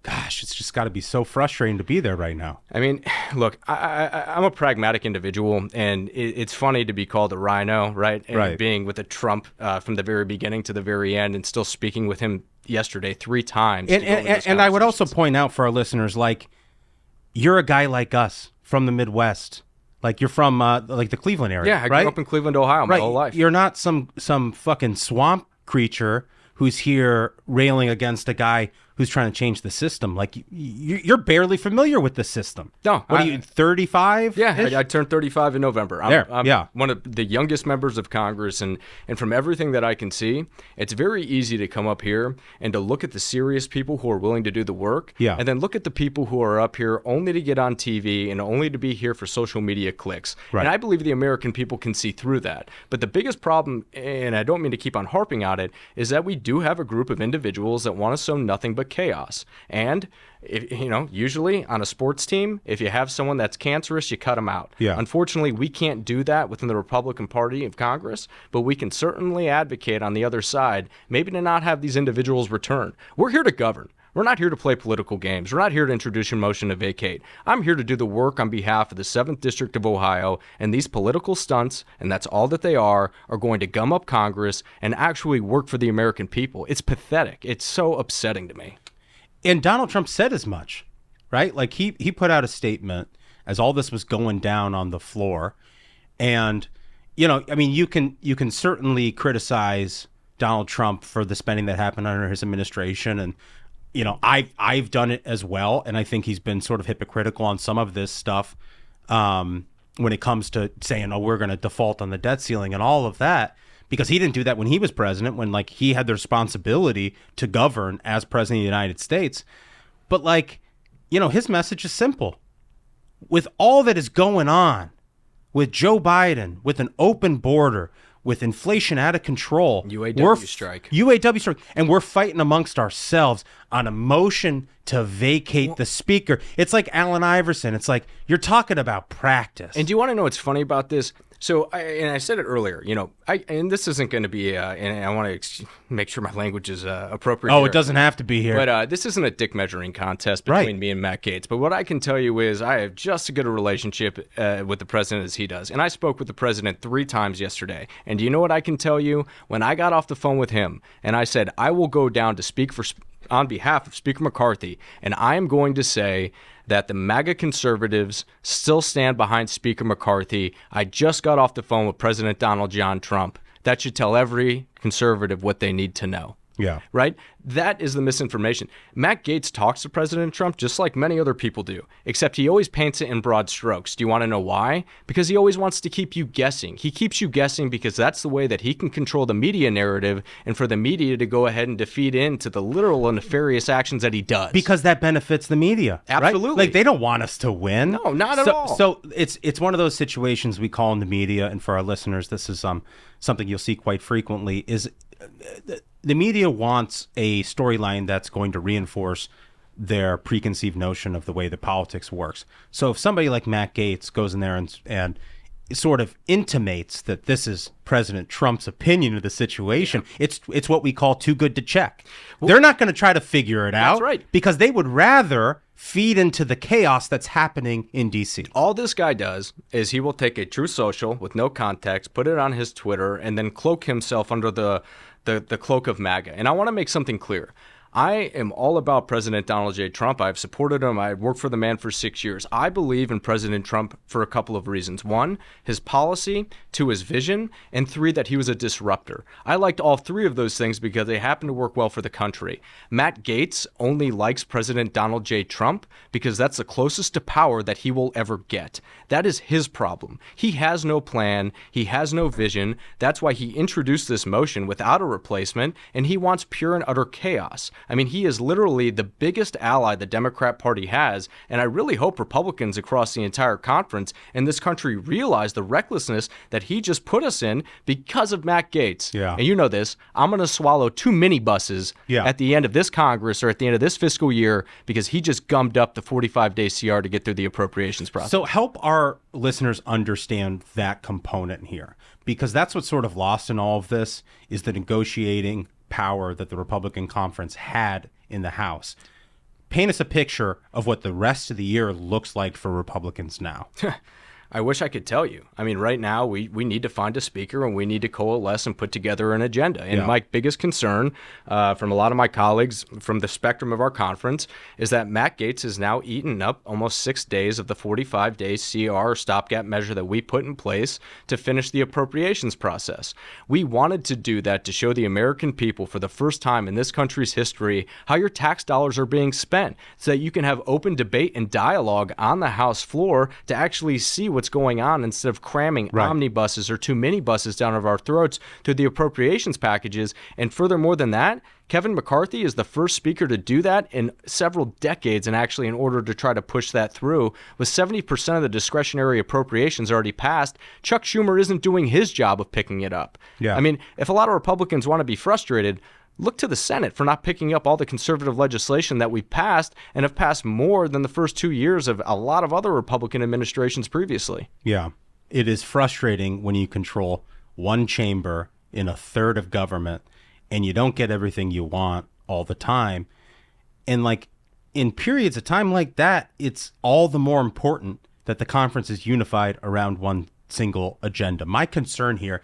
Gosh, it's just got to be so frustrating to be there right now. I mean, look, I'm a pragmatic individual, and it's funny to be called a rhino, right? And being with a Trump from the very beginning to the very end, and still speaking with him yesterday 3 times. And I would also point out for our listeners, like, you're a guy like us from the Midwest. Like, you're from like the Cleveland area. Yeah, I grew up in Cleveland, Ohio, my whole life. You're not some fucking swamp creature who's here railing against a guy who's trying to change the system. Like, you're barely familiar with the system. No. What are you, 35? Yeah, I turned 35 in November. I'm one of the youngest members of Congress, and from everything that I can see, it's very easy to come up here and to look at the serious people who are willing to do the work, and then look at the people who are up here only to get on TV and only to be here for social media clicks. Right. And I believe the American people can see through that. But the biggest problem, and I don't mean to keep on harping on it, is that we do have a group of individuals that want to sow nothing but chaos. And usually on a sports team, if you have someone that's cancerous, you cut them out. Yeah. Unfortunately, we can't do that within the Republican Party of Congress, but we can certainly advocate on the other side, maybe to not have these individuals return. We're here to govern. We're not here to play political games. We're not here to introduce a motion to vacate. I'm here to do the work on behalf of the 7th District of Ohio, and these political stunts, and that's all that they are going to gum up Congress and actually work for the American people. It's pathetic. It's so upsetting to me. And Donald Trump said as much, right? Like, he put out a statement as all this was going down on the floor. And, I mean, you can certainly criticize Donald Trump for the spending that happened under his administration. And, I've done it as well. And I think he's been sort of hypocritical on some of this stuff when it comes to saying, we're going to default on the debt ceiling and all of that. because he didn't do that when he was president, when like he had the responsibility to govern as president of the United States. But like, you know, his message is simple. With all that is going on, with Joe Biden, with an open border, with inflation out of control, UAW strike, and we're fighting amongst ourselves on a motion to vacate the speaker. It's like Allen Iverson. It's like you're talking about practice. And do you want to know what's funny about this? So, I said it earlier, you know, and this isn't going to be, and I want to make sure my language is appropriate. Oh, it doesn't have to be here. But this isn't a dick measuring contest between me and Matt Gaetz. But what I can tell you is I have just as good a relationship with the president as he does. And I spoke with the president 3 times yesterday. And do you know what I can tell you? When I got off the phone with him and I said, I will go down to speak on behalf of Speaker McCarthy, and I am going to say that the MAGA conservatives still stand behind Speaker McCarthy. I just got off the phone with President Donald John Trump. That should tell every conservative what they need to know. Yeah. Right? That is the misinformation. Matt Gaetz talks to President Trump just like many other people do, except he always paints it in broad strokes. Do you want to know why? Because he always wants to keep you guessing. He keeps you guessing because that's the way that he can control the media narrative and for the media to go ahead and defeat into the literal and nefarious actions that he does. Because that benefits the media. Absolutely. Right? Like they don't want us to win. No, not at all. So it's one of those situations we call in the media, and for our listeners, this is something you'll see quite frequently, is the media wants a storyline that's going to reinforce their preconceived notion of the way that politics works. So if somebody like Matt Gaetz goes in there and sort of intimates that this is President Trump's opinion of the situation, it's what we call too good to check. They're not going to try to figure it out. That's right. Because they would rather feed into the chaos that's happening in D.C. All this guy does is he will take a Truth Social with no context, put it on his Twitter, and then cloak himself under the cloak of MAGA. And I want to make something clear. I am all about President Donald J. Trump. I've supported him. I've worked for the man for 6 years. I believe in President Trump for a couple of reasons. 1, his policy. 2, his vision. And 3, that he was a disruptor. I liked all 3 of those things because they happen to work well for the country. Matt Gaetz only likes President Donald J. Trump because that's the closest to power that he will ever get. That is his problem. He has no plan. He has no vision. That's why he introduced this motion without a replacement, and he wants pure and utter chaos. I mean, he is literally the biggest ally the Democrat Party has, and I really hope Republicans across the entire conference in this country realize the recklessness that he just put us in because of Matt Gaetz. Yeah. And you know this, I'm going to swallow 2 minibuses at the end of this Congress or at the end of this fiscal year because he just gummed up the 45-day CR to get through the appropriations process. So help our listeners understand that component here, because that's what's sort of lost in all of this is the negotiating power that the Republican conference had in the House. Paint us a picture of what the rest of the year looks like for Republicans now. I wish I could tell you. I mean, right now, we need to find a speaker and we need to coalesce and put together an agenda. And my biggest concern from a lot of my colleagues from the spectrum of our conference is that Matt Gaetz has now eaten up almost 6 days of the 45-day CR or stopgap measure that we put in place to finish the appropriations process. We wanted to do that to show the American people for the first time in this country's history how your tax dollars are being spent so that you can have open debate and dialogue on the House floor to actually see what's going on instead of cramming omnibuses or too many buses down our throats through the appropriations packages. And furthermore than that, Kevin McCarthy is the first speaker to do that in several decades, and actually in order to try to push that through. With 70% of the discretionary appropriations already passed, Chuck Schumer isn't doing his job of picking it up. Yeah. I mean, if a lot of Republicans want to be frustrated, look to the Senate for not picking up all the conservative legislation that we've passed and have passed more than the first 2 years of a lot of other Republican administrations previously. Yeah. It is frustrating when you control one chamber in a third of government and you don't get everything you want all the time. And like in periods of time like that, it's all the more important that the conference is unified around one single agenda. My concern here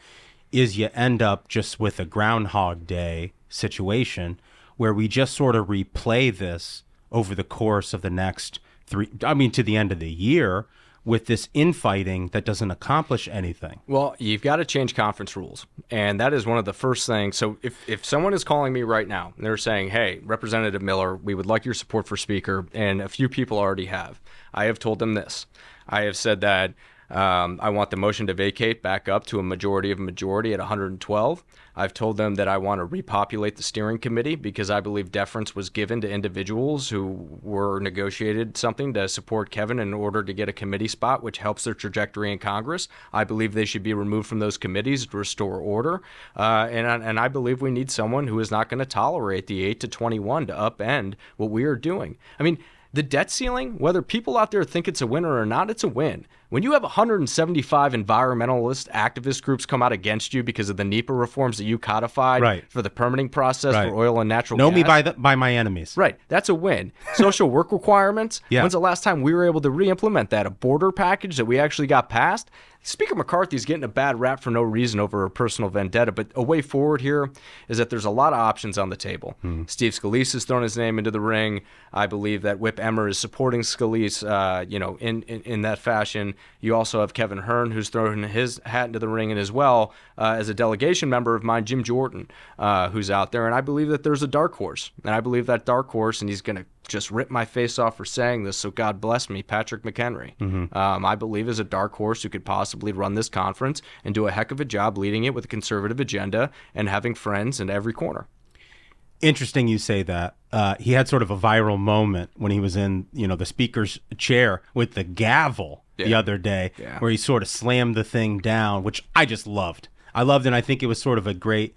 is you end up just with a Groundhog Day situation where we just sort of replay this over the course of the next to the end of the year with this infighting that doesn't accomplish anything. Well, you've got to change conference rules. And that is one of the first things. So if someone is calling me right now and they're saying, hey, Representative Miller, we would like your support for Speaker, and a few people already have, I have told them this. I have said that I want the motion to vacate back up to a majority of a majority at 112. I've told them that I want to repopulate the steering committee because I believe deference was given to individuals who were negotiated something to support Kevin in order to get a committee spot, which helps their trajectory in Congress. I believe they should be removed from those committees to restore order. And I believe we need someone who is not going to tolerate the 8 to 21 to upend what we are doing. I mean, the debt ceiling, whether people out there think it's a winner or not, it's a win. When you have 175 environmentalist activist groups come out against you because of the NEPA reforms that you codified for the permitting process for oil and natural gas. Know me by my enemies. Right. That's a win. Social work requirements. Yeah. When's the last time we were able to re-implement that? A border package that we actually got passed? Speaker McCarthy's getting a bad rap for no reason over a personal vendetta, but a way forward here is that there's a lot of options on the table. Steve Scalise has thrown his name into the ring. I believe that Whip Emmer is supporting Scalise, in that fashion. You also have Kevin Hearn, who's thrown his hat into the ring, and as well as a delegation member of mine, Jim Jordan, who's out there. And I believe that there's a dark horse, and I believe that dark horse, and he's going to just rip my face off for saying this, so God bless me, Patrick McHenry. I believe is a dark horse who could possibly run this conference and do a heck of a job leading it with a conservative agenda and having friends in every corner. Interesting you say that. He had sort of a viral moment when he was in, the speaker's chair with the gavel the other day, where he sort of slammed the thing down, which I just loved. I loved it, and I think it was sort of a great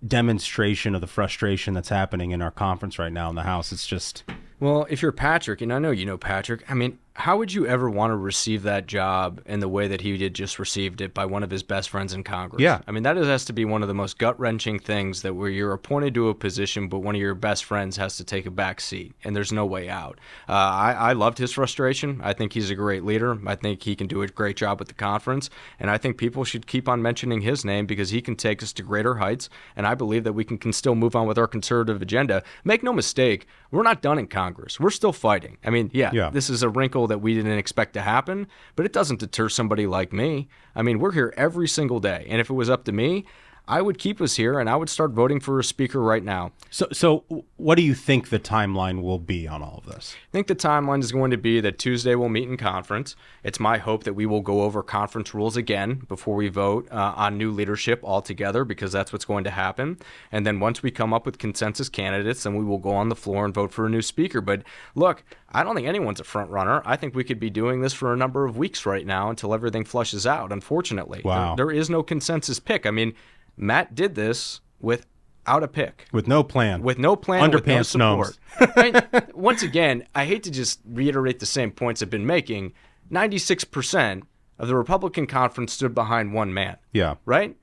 demonstration of the frustration that's happening in our conference right now in the House. It's just... Well, if you're Patrick, and I know you know Patrick, I mean, how would you ever want to receive that job in the way that he did just received it by one of his best friends in Congress? Yeah. I mean, has to be one of the most gut-wrenching things, that where you're appointed to a position, but one of your best friends has to take a back seat, and there's no way out. I loved his frustration. I think he's a great leader. I think he can do a great job with the conference, and I think people should keep on mentioning his name because he can take us to greater heights, and I believe that we can still move on with our conservative agenda. Make no mistake, we're not done in Congress. We're still fighting. I mean, this is a wrinkle that we didn't expect to happen, but it doesn't deter somebody like me. I mean, we're here every single day, and if it was up to me, I would keep us here, and I would start voting for a speaker right now. So what do you think the timeline will be on all of this? I think the timeline is going to be that Tuesday we'll meet in conference. It's my hope that we will go over conference rules again before we vote on new leadership altogether, because that's what's going to happen. And then once we come up with consensus candidates, then we will go on the floor and vote for a new speaker. But look, I don't think anyone's a front runner. I think we could be doing this for a number of weeks right now until everything flushes out, unfortunately. Wow. There is no consensus pick. I mean, Matt did this without a pick. With no plan. With no plan, Underpants with no support. Right? Once again, I hate to just reiterate the same points I've been making. 96% of the Republican conference stood behind one man. Yeah. Right?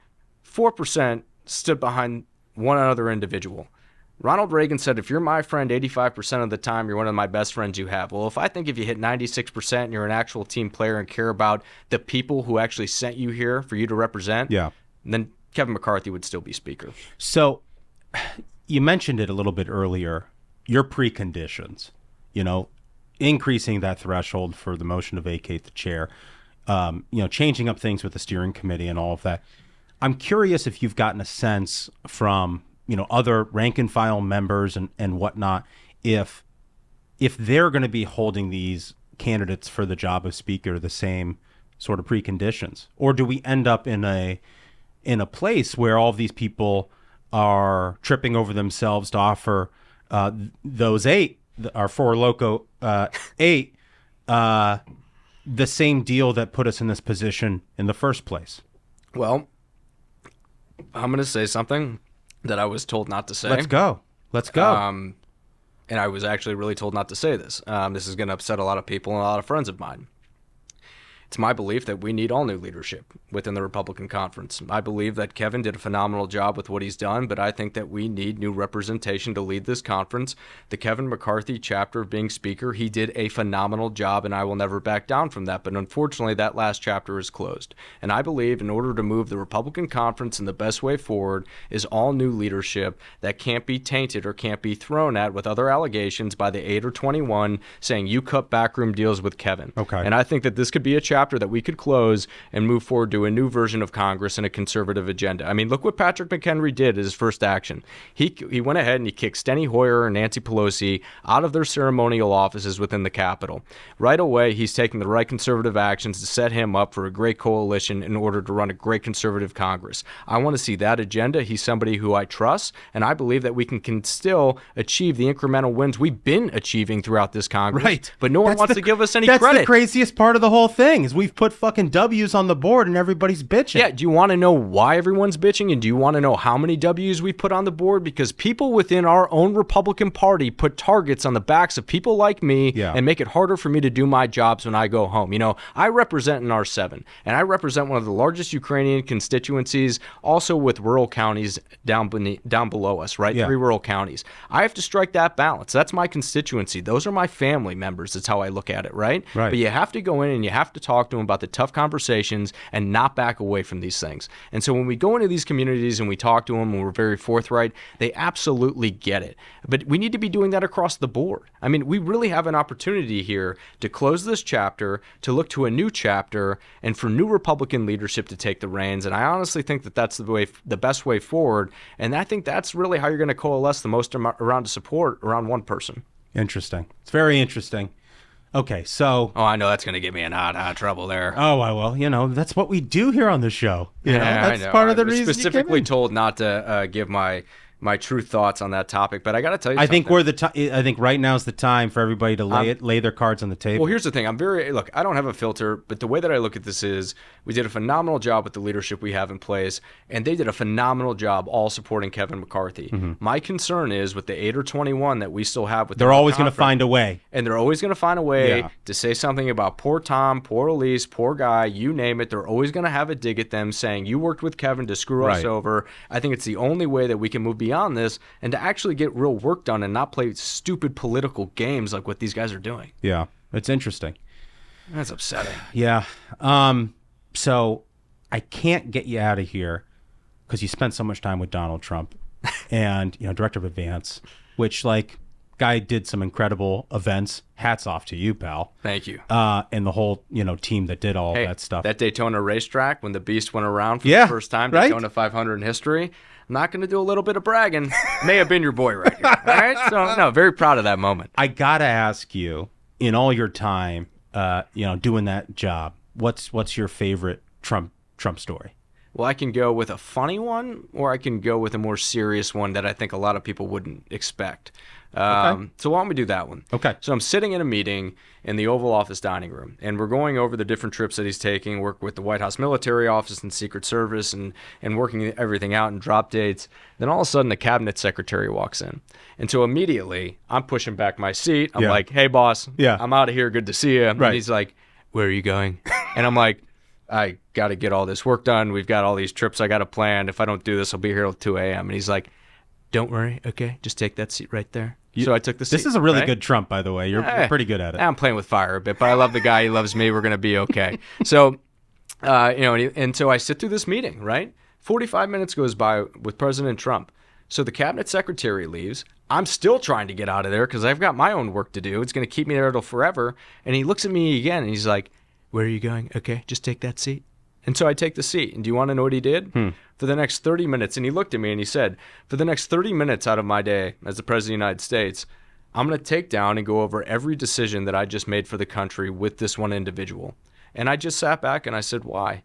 4% stood behind one other individual. Ronald Reagan said, if you're my friend 85% of the time, you're one of my best friends you have. Well, if you hit 96% and you're an actual team player and care about the people who actually sent you here for you to represent, then Kevin McCarthy would still be speaker. So you mentioned it a little bit earlier, your preconditions, increasing that threshold for the motion to vacate the chair, changing up things with the steering committee and all of that. I'm curious if you've gotten a sense from, other rank and file members and whatnot, if they're going to be holding these candidates for the job of speaker the same sort of preconditions, or do we end up in a place where all of these people are tripping over themselves to offer those our four loco 8, the same deal that put us in this position in the first place? Well, I'm going to say something that I was told not to say. Let's go. And I was actually really told not to say this. This is going to upset a lot of people and a lot of friends of mine. It's my belief that we need all new leadership within the Republican conference. I believe that Kevin did a phenomenal job with what he's done, but I think that we need new representation to lead this conference. The Kevin McCarthy chapter of being speaker, he did a phenomenal job, and I will never back down from that. But unfortunately, that last chapter is closed. And I believe in order to move the Republican conference in the best way forward is all new leadership that can't be tainted or can't be thrown at with other allegations by the 8 or 21 saying you cut backroom deals with Kevin. Okay. And I think that this could be a chapter chapter that we could close and move forward to a new version of Congress and a conservative agenda. I mean, look what Patrick McHenry did as his first action. He went ahead and he kicked Steny Hoyer and Nancy Pelosi out of their ceremonial offices within the Capitol. Right away, he's taking the right conservative actions to set him up for a great coalition in order to run a great conservative Congress. I want to see that agenda. He's somebody who I trust, and I believe that we can still achieve the incremental wins we've been achieving throughout this Congress. Right. But no one wants to give us any that's credit. That's the craziest part of the whole thing is we've put fucking W's on the board and everybody's bitching. Yeah, do you want to know why everyone's bitching, and do you want to know how many W's we put on the board? Because people within our own Republican Party put targets on the backs of people like me and make it harder for me to do my jobs when I go home. You know, I represent an R7, and I represent one of the largest Ukrainian constituencies, also with rural counties down below us, right? 3 rural counties. I have to strike that balance. That's my constituency. Those are my family members. That's how I look at it, right? But you have to go in and you have to talk to them about the tough conversations and not back away from these things. And so when we go into these communities and we talk to them and we're very forthright, they absolutely get it. But we need to be doing that across the board. I mean, we really have an opportunity here to close this chapter, to look to a new chapter, and for new Republican leadership to take the reins. And I honestly think that that's the best way forward. And I think that's really how you're going to coalesce the most around to support around one person. Interesting. It's very interesting. Okay, so... Oh, I know that's going to get me in hot trouble there. Oh, well, you know, that's what we do here on the show. You know, that's I know. part of the I was reason specifically told not to give my true thoughts on that topic, but I got to tell you I something. think I think right now is the time for everybody to lay their cards on the table. Well, here's the thing. Look, I don't have a filter, but the way that I look at this is we did a phenomenal job with the leadership we have in place, and they did a phenomenal job all supporting Kevin McCarthy. My concern is with the 8 or 21 that we still have with they're always going to find a way. And they're always going to find a way to say something about poor Tom, poor Elise, poor Guy, you name it. They're always going to have a dig at them saying, you worked with Kevin to screw us over. I think it's the only way that we can move beyond this and to actually get real work done and not play stupid political games like what these guys are doing. Yeah, it's interesting. That's upsetting. Yeah. So I can't get you out of here because you spent so much time with Donald Trump and, you know, director of Advance, which, like, guy did some incredible events. Hats off to you, pal. Thank you. And the whole, you know, team that did all that stuff. That Daytona racetrack when the Beast went around for the first time, Daytona 500 in history. I'm not going to do a little bit of bragging. May have been your boy right here. All right? So, no, very proud of that moment. I got to ask you, in all your time, you know, doing that job, what's your favorite Trump story? Well, I can go with a funny one, or I can go with a more serious one that I think a lot of people wouldn't expect. So why don't we do that one? Okay. So I'm sitting in a meeting in the Oval Office dining room, and we're going over the different trips that he's taking, work with the White House Military Office and Secret Service, and working everything out and drop dates. Then all of a sudden, the cabinet secretary walks in. And so immediately, I'm pushing back my seat. I'm like, hey, boss, I'm out of here. Good to see you. And he's like, where are you going? And I'm like, I got to get all this work done. We've got all these trips I got to plan. If I don't do this, I'll be here till 2 a.m. And he's like, don't worry. Okay, just take that seat right there. So I took the seat. This is a really good Trump, by the way. You're pretty good at it. I'm playing with fire a bit, but I love the guy. He loves me. We're going to be okay. So, you know, and so I sit through this meeting, right? 45 minutes goes by with President Trump. So the cabinet secretary leaves. I'm still trying to get out of there because I've got my own work to do. It's going to keep me there till forever. And he looks at me again and he's like, where are you going? Okay, just take that seat. And so I take the seat. And do you want to know what he did? For the next 30 minutes, and he looked at me and he said, for the next 30 minutes out of my day as the President of the United States, I'm going to take down and go over every decision that I just made for the country with this one individual. And I just sat back and I said, why?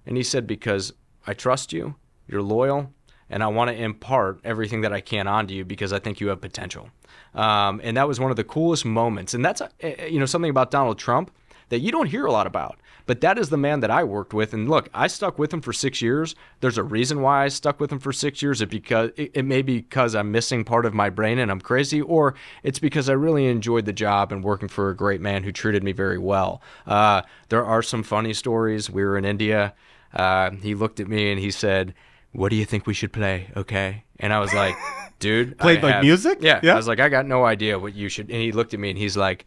And he said, because I trust you, you're loyal, and I want to impart everything that I can onto you because I think you have potential. And that was one of the coolest moments. And that's, you know, something about Donald Trump that you don't hear a lot about. But that is the man that I worked with. And look, I stuck with him for 6 years. There's a reason why I stuck with him for 6 years. It may be because I'm missing part of my brain and I'm crazy, or it's because I really enjoyed the job and working for a great man who treated me very well. There are some funny stories. We were in India. He looked at me and he said, what do you think we should play? Okay. And I was like, dude. Played like music? Yeah. I was like, I got no idea what you should. And he looked at me and he's like,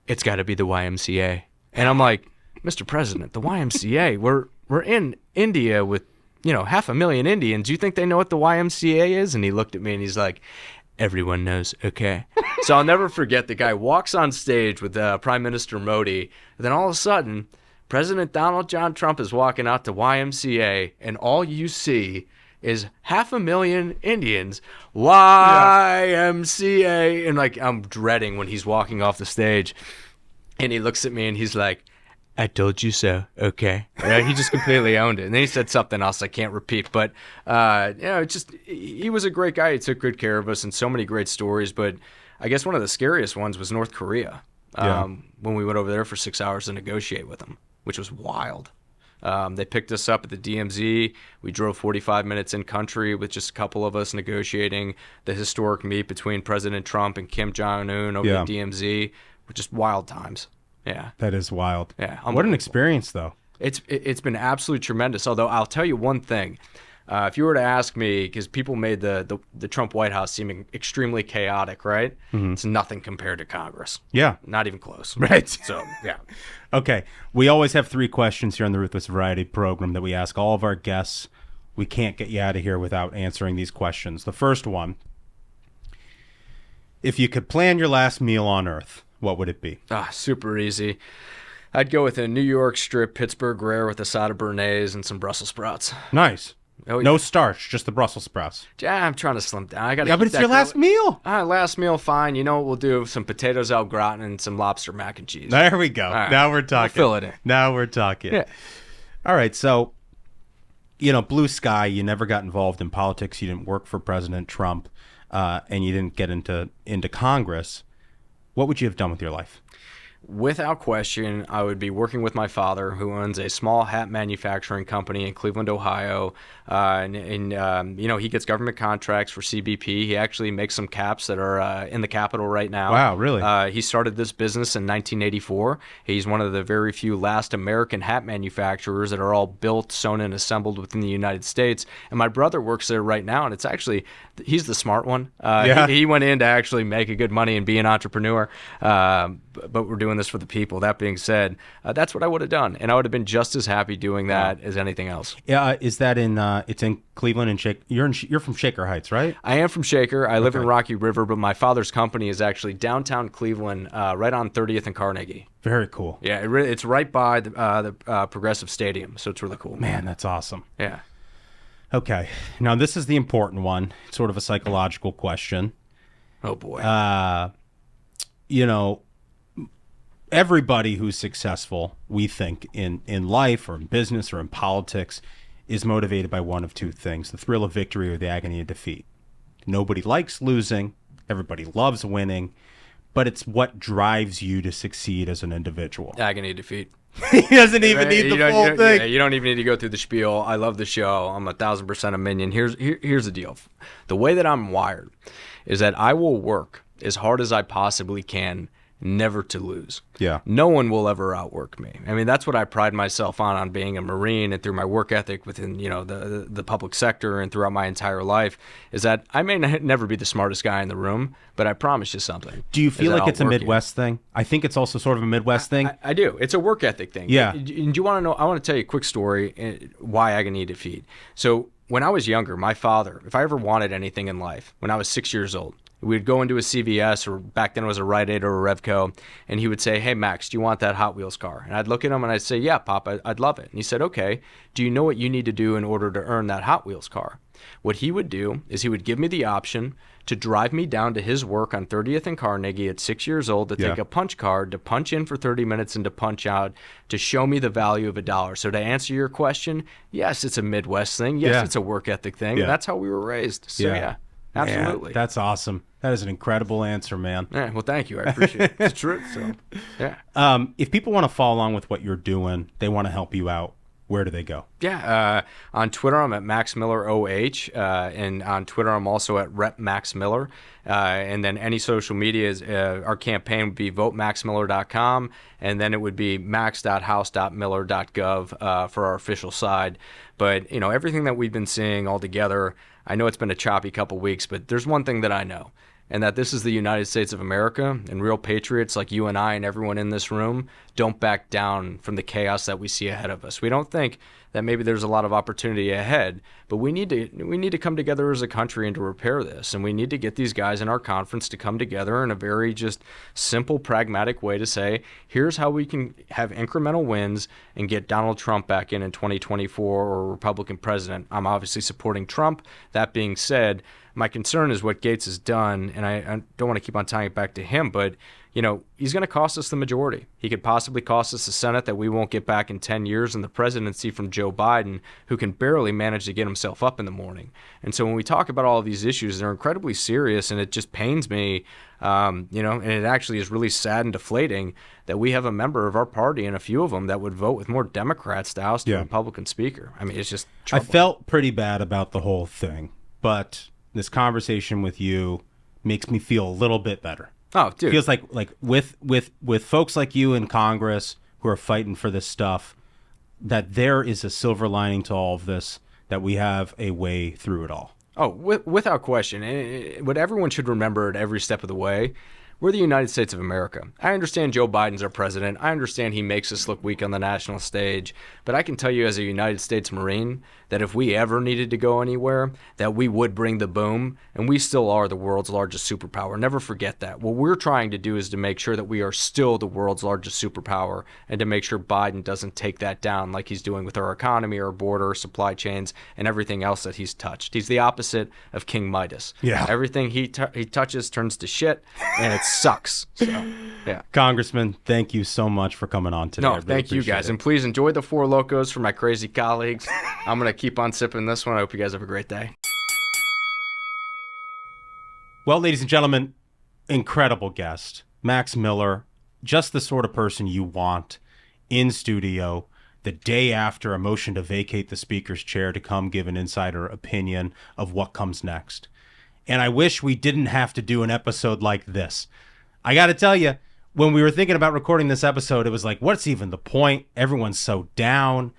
it's got to be the YMCA. And I'm like, Mr. President, the YMCA, we're in India with, you know, 500,000 Indians. Do you think they know what the YMCA is? And he looked at me and he's like, everyone knows, okay. So I'll never forget the guy walks on stage with Prime Minister Modi. And then all of a sudden, President Donald John Trump is walking out to YMCA, and all you see is 500,000 Indians, YMCA. And like, I'm dreading when he's walking off the stage, and he looks at me and he's like, I told you so. Okay. He just completely owned it. And then he said something else I can't repeat. But, he was a great guy. He took good care of us and so many great stories. But I guess one of the scariest ones was North Korea when we went over there for 6 hours to negotiate with them, which was wild. They picked us up at the DMZ. We drove 45 minutes in country with just a couple of us negotiating the historic meet between President Trump and Kim Jong-un over the DMZ. Just wild times. Yeah. That is wild. Yeah. What an experience, though. It's been absolutely tremendous. Although I'll tell you one thing. If you were to ask me, because people made the Trump White House seeming extremely chaotic, right? Mhm. It's nothing compared to Congress. Yeah. Not even close. Right. So, yeah. Okay. We always have 3 questions here on the Ruthless Variety program that we ask all of our guests. We can't get you out of here without answering these questions. The first one, if you could plan your last meal on Earth, what would it be? Super easy. I'd go with a New York strip Pittsburgh rare with a side of béarnaise and some Brussels sprouts. Nice. Oh, No yeah. starch, just the Brussels sprouts. Yeah, I'm trying to slim down. Yeah, but it's your last meal. Last meal, fine. You know what we'll do? Some potatoes au gratin and some lobster mac and cheese. There we go. All right. Now we're talking. We'll fill it in. Now we're talking. Yeah. All right. So, blue sky, you never got involved in politics. You didn't work for President Trump, and you didn't get into Congress. What would you have done with your life? Without question, I would be working with my father, who owns a small hat manufacturing company in Cleveland, Ohio. He gets government contracts for CBP. He actually makes some caps that are in the Capitol right now. Wow, really? He started this business in 1984. He's one of the very few last American hat manufacturers that are all built, sewn, and assembled within the United States. And my brother works there right now, and it's actually, he's the smart one. He went in to actually make a good money and be an entrepreneur. But we're doing this for the people. That being said, that's what I would have done, and I would have been just as happy doing that as anything else. Yeah, is that in? It's in Cleveland and Shaker. You're from Shaker Heights, right? I am from Shaker. I live in Rocky River, but my father's company is actually downtown Cleveland, right on 30th and Carnegie. Very cool. Yeah, it's right by the Progressive Stadium, so it's really cool. Man, that's awesome. Yeah. Okay, now this is the important one. It's sort of a psychological question. Oh boy. Everybody who's successful, we think, in life or in business or in politics, is motivated by one of two things: the thrill of victory or the agony of defeat. Nobody likes losing. Everybody loves winning. But it's what drives you to succeed as an individual. Agony of defeat. He doesn't even need the full thing. Yeah, you don't even need to go through the spiel. I love the show. I'm 1,000% a minion. Here's the deal. The way that I'm wired is that I will work as hard as I possibly can, never to lose. Yeah. No one will ever outwork me. I mean, that's what I pride myself on being a Marine, and through my work ethic within, the public sector and throughout my entire life, is that I may never be the smartest guy in the room, but I promise you something. Do you feel like it's a outwork you. Midwest thing? I think it's also sort of a Midwest thing. I do. It's a work ethic thing. Yeah. And do you want to know? I want to tell you a quick story why agony of defeat. So when I was younger, my father, if I ever wanted anything in life, when I was 6 years old, we'd go into a CVS, or back then it was a Rite Aid or a Revco, and he would say, "Hey, Max, do you want that Hot Wheels car?" And I'd look at him and I'd say, "Yeah, Pop, I'd love it." And he said, "Okay, do you know what you need to do in order to earn that Hot Wheels car?" What he would do is he would give me the option to drive me down to his work on 30th and Carnegie at 6 years old to take a punch card, to punch in for 30 minutes and to punch out, to show me the value of $1. So to answer your question, yes, it's a Midwest thing. Yes, it's a work ethic thing. And that's how we were raised. So yeah. Absolutely. Man, that's awesome. That is an incredible answer, man. Yeah, well, thank you. I appreciate it. It's true. So, yeah. If people want to follow along with what you're doing, they want to help you out, where do they go? Yeah. On Twitter, I'm at Max Miller OH. And on Twitter, I'm also at Rep Max Miller. And then any social media is our campaign would be votemaxmiller.com. And then it would be max.house.miller.gov for our official side. But, everything that we've been seeing all together, I know it's been a choppy couple weeks, but there's one thing that I know. and that this is the United States of America, and real patriots like you and I and everyone in this room don't back down from the chaos that we see ahead of us. We don't think that maybe there's a lot of opportunity ahead, but we need to come together as a country and to repair this, and we need to get these guys in our conference to come together in a very just simple, pragmatic way to say, here's how we can have incremental wins and get Donald Trump back in 2024 or a Republican president. I'm obviously supporting Trump. That being said, my concern is what Gaetz has done, and I don't want to keep on tying it back to him, but he's going to cost us the majority. He could possibly cost us the Senate that we won't get back in 10 years and the presidency from Joe Biden, who can barely manage to get himself up in the morning. And so when we talk about all of these issues, they're incredibly serious, and it just pains me, and it actually is really sad and deflating that we have a member of our party and a few of them that would vote with more Democrats to oust a Republican speaker. I mean, it's just troubling. I felt pretty bad about the whole thing, but this conversation with you makes me feel a little bit better. Oh, dude. Feels like with folks like you in Congress who are fighting for this stuff, that there is a silver lining to all of this, that we have a way through it all. Oh, without question. What everyone should remember at every step of the way, we're the United States of America. I understand Joe Biden's our president. I understand he makes us look weak on the national stage. But I can tell you as a United States Marine that if we ever needed to go anywhere, that we would bring the boom, and we still are the world's largest superpower. Never forget that. What we're trying to do is to make sure that we are still the world's largest superpower, and to make sure Biden doesn't take that down like he's doing with our economy, our border, supply chains, and everything else that he's touched. He's the opposite of King Midas. Yeah. Everything he touches turns to shit, and it sucks. So, yeah. Congressman, thank you so much for coming on today. No, thank you guys. And please enjoy the Four Locos for my crazy colleagues. I'm going to keep on sipping this one. I hope you guys have a great day. Well, ladies and gentlemen, incredible guest, Max Miller, just the sort of person you want in studio the day after a motion to vacate the speaker's chair to come give an insider opinion of what comes next. And I wish we didn't have to do an episode like this. I got to tell you, when we were thinking about recording this episode, it was like, what's even the point? Everyone's so down.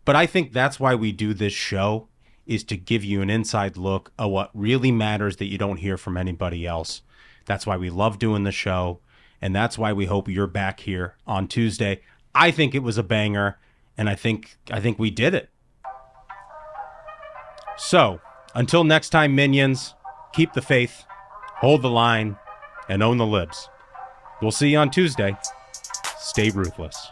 But I think that's why we do this show, is to give you an inside look at what really matters that you don't hear from anybody else. That's why we love doing the show, and that's why we hope you're back here on Tuesday. I think it was a banger, and I think we did it. So, until next time, minions, keep the faith, hold the line, and own the libs. We'll see you on Tuesday. Stay ruthless.